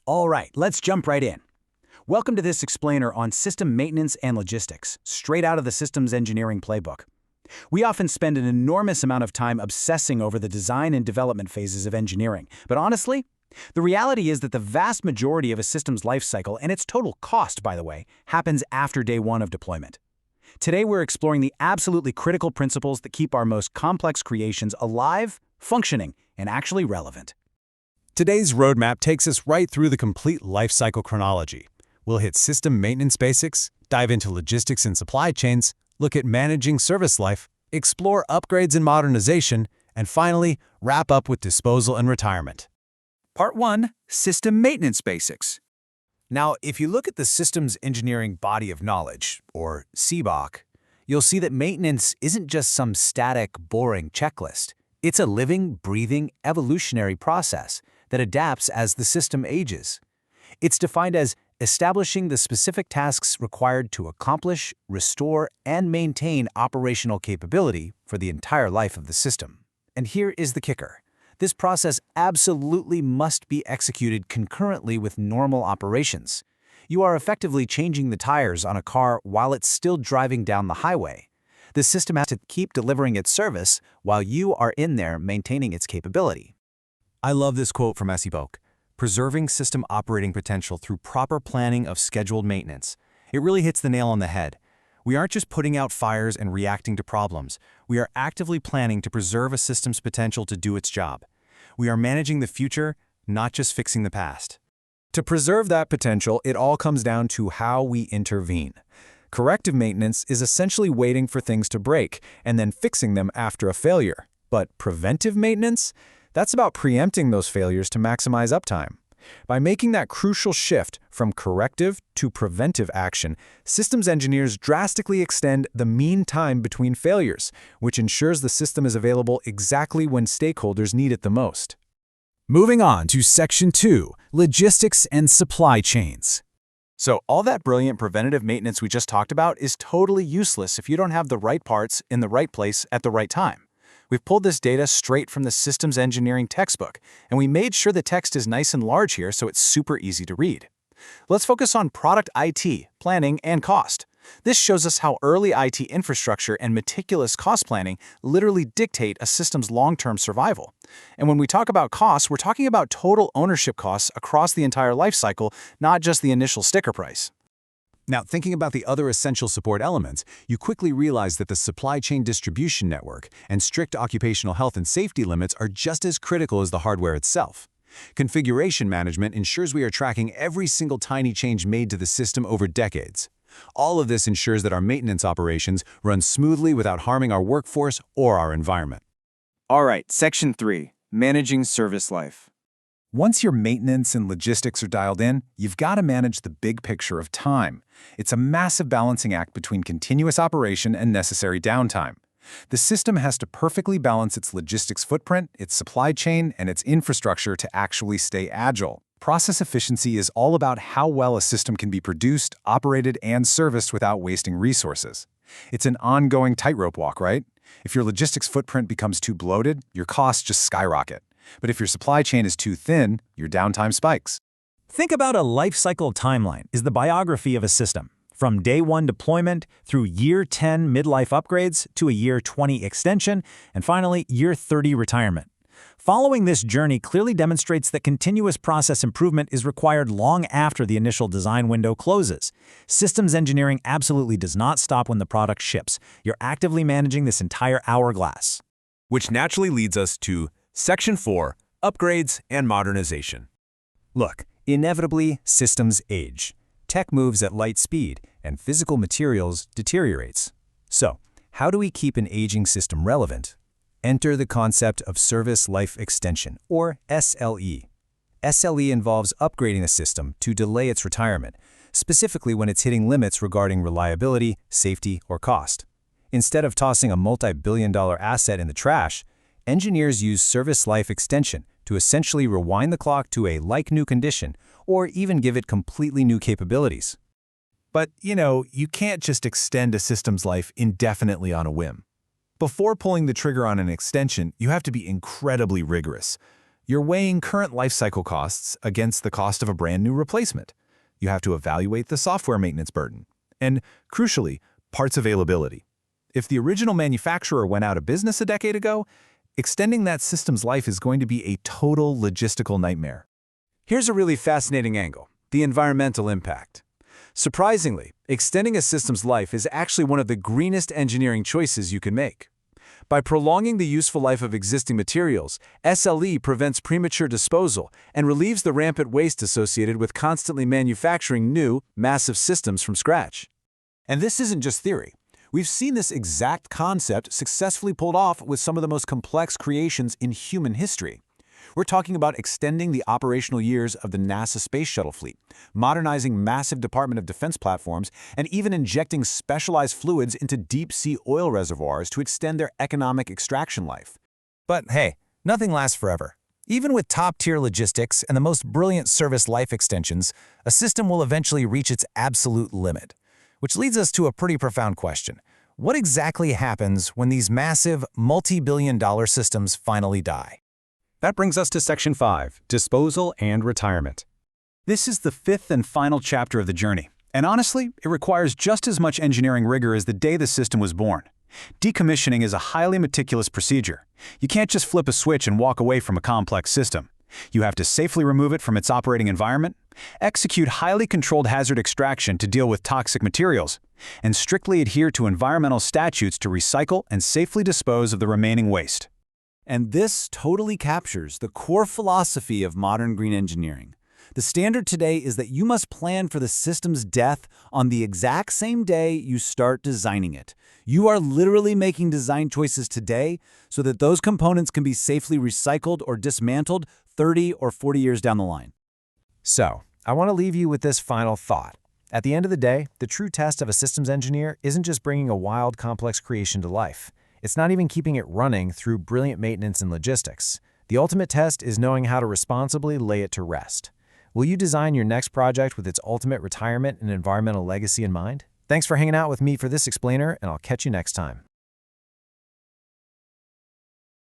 All right, let's jump right in. Welcome to this explainer on system maintenance and logistics, straight out of the systems engineering playbook. We often spend an enormous amount of time obsessing over the design and development phases of engineering, but honestly, the reality is that the vast majority of a system's lifecycle, and its total cost, by the way, happens after day one of deployment. Today we're exploring the absolutely critical principles that keep our most complex creations alive, functioning, and actually relevant. Today's roadmap takes us right through the complete lifecycle chronology. We'll hit system maintenance basics, dive into logistics and supply chains, look at managing service life, explore upgrades and modernization, and finally, wrap up with disposal and retirement. Part 1. System Maintenance Basics. Now, if you look at the systems engineering body of knowledge, or SEBoK, you'll see that maintenance isn't just some static, boring checklist. It's a living, breathing, evolutionary process that adapts as the system ages. It's defined as establishing the specific tasks required to accomplish, restore, and maintain operational capability for the entire life of the system. And here is the kicker. This process absolutely must be executed concurrently with normal operations. You are effectively changing the tires on a car while it's still driving down the highway. The system has to keep delivering its service while you are in there maintaining its capability. I love this quote from SEBoK, preserving system operating potential through proper planning of scheduled maintenance. It really hits the nail on the head. We aren't just putting out fires and reacting to problems. We are actively planning to preserve a system's potential to do its job. We are managing the future, not just fixing the past. To preserve that potential, it all comes down to how we intervene. Corrective maintenance is essentially waiting for things to break and then fixing them after a failure. But preventive maintenance? That's about preempting those failures to maximize uptime. By making that crucial shift from corrective to preventive action, systems engineers drastically extend the mean time between failures, which ensures the system is available exactly when stakeholders need it the most. Moving on to Section 2, Logistics and Supply Chains. So all that brilliant preventative maintenance we just talked about is totally useless if you don't have the right parts in the right place at the right time. We've pulled this data straight from the systems engineering textbook, and we made sure the text is nice and large here so it's super easy to read. Let's focus on product IT, planning, and cost. This shows us how early IT infrastructure and meticulous cost planning literally dictate a system's long-term survival. And when we talk about costs, we're talking about total ownership costs across the entire lifecycle, not just the initial sticker price. Now, thinking about the other essential support elements, you quickly realize that the supply chain distribution network and strict occupational health and safety limits are just as critical as the hardware itself. Configuration management ensures we are tracking every single tiny change made to the system over decades. All of this ensures that our maintenance operations run smoothly without harming our workforce or our environment. All right, Section 3, Managing Service Life. Once your maintenance and logistics are dialed in, you've got to manage the big picture of time. It's a massive balancing act between continuous operation and necessary downtime. The system has to perfectly balance its logistics footprint, its supply chain, and its infrastructure to actually stay agile. Process efficiency is all about how well a system can be produced, operated, and serviced without wasting resources. It's an ongoing tightrope walk, right? If your logistics footprint becomes too bloated, your costs just skyrocket. But if your supply chain is too thin, your downtime spikes. Think about a life cycle timeline is the biography of a system, from day 1 deployment through year 10 midlife upgrades to a year 20 extension, and finally year 30 retirement. Following this journey clearly demonstrates that continuous process improvement is required long after the initial design window closes. Systems engineering absolutely does not stop when the product ships. You're actively managing this entire hourglass. Which naturally leads us to Section 4, Upgrades and Modernization. Look, inevitably, systems age. Tech moves at light speed, and physical materials deteriorates. So, how do we keep an aging system relevant? Enter the concept of Service Life Extension, or SLE. SLE involves upgrading a system to delay its retirement, specifically when it's hitting limits regarding reliability, safety, or cost. Instead of tossing a multi-billion-dollar asset in the trash, engineers use service life extension to essentially rewind the clock to a like-new condition or even give it completely new capabilities. But, you can't just extend a system's life indefinitely on a whim. Before pulling the trigger on an extension, you have to be incredibly rigorous. You're weighing current lifecycle costs against the cost of a brand new replacement. You have to evaluate the software maintenance burden. And, crucially, parts availability. If the original manufacturer went out of business a decade ago, extending that system's life is going to be a total logistical nightmare. Here's a really fascinating angle: the environmental impact. Surprisingly, extending a system's life is actually one of the greenest engineering choices you can make. By prolonging the useful life of existing materials, SLE prevents premature disposal and relieves the rampant waste associated with constantly manufacturing new, massive systems from scratch. And this isn't just theory. We've seen this exact concept successfully pulled off with some of the most complex creations in human history. We're talking about extending the operational years of the NASA space shuttle fleet, modernizing massive Department of Defense platforms, and even injecting specialized fluids into deep-sea oil reservoirs to extend their economic extraction life. But hey, nothing lasts forever. Even with top-tier logistics and the most brilliant service life extensions, a system will eventually reach its absolute limit. Which leads us to a pretty profound question. What exactly happens when these massive, multi-billion-dollar systems finally die? That brings us to Section 5, Disposal and Retirement. This is the fifth and final chapter of the journey, and honestly, it requires just as much engineering rigor as the day the system was born. Decommissioning is a highly meticulous procedure. You can't just flip a switch and walk away from a complex system. You have to safely remove it from its operating environment, execute highly controlled hazard extraction to deal with toxic materials, and strictly adhere to environmental statutes to recycle and safely dispose of the remaining waste. And this totally captures the core philosophy of modern green engineering. The standard today is that you must plan for the system's death on the exact same day you start designing it. You are literally making design choices today so that those components can be safely recycled or dismantled 30 or 40 years down the line. So, I want to leave you with this final thought. At the end of the day, the true test of a systems engineer isn't just bringing a wild, complex creation to life. It's not even keeping it running through brilliant maintenance and logistics. The ultimate test is knowing how to responsibly lay it to rest. Will you design your next project with its ultimate retirement and environmental legacy in mind? Thanks for hanging out with me for this explainer, and I'll catch you next time.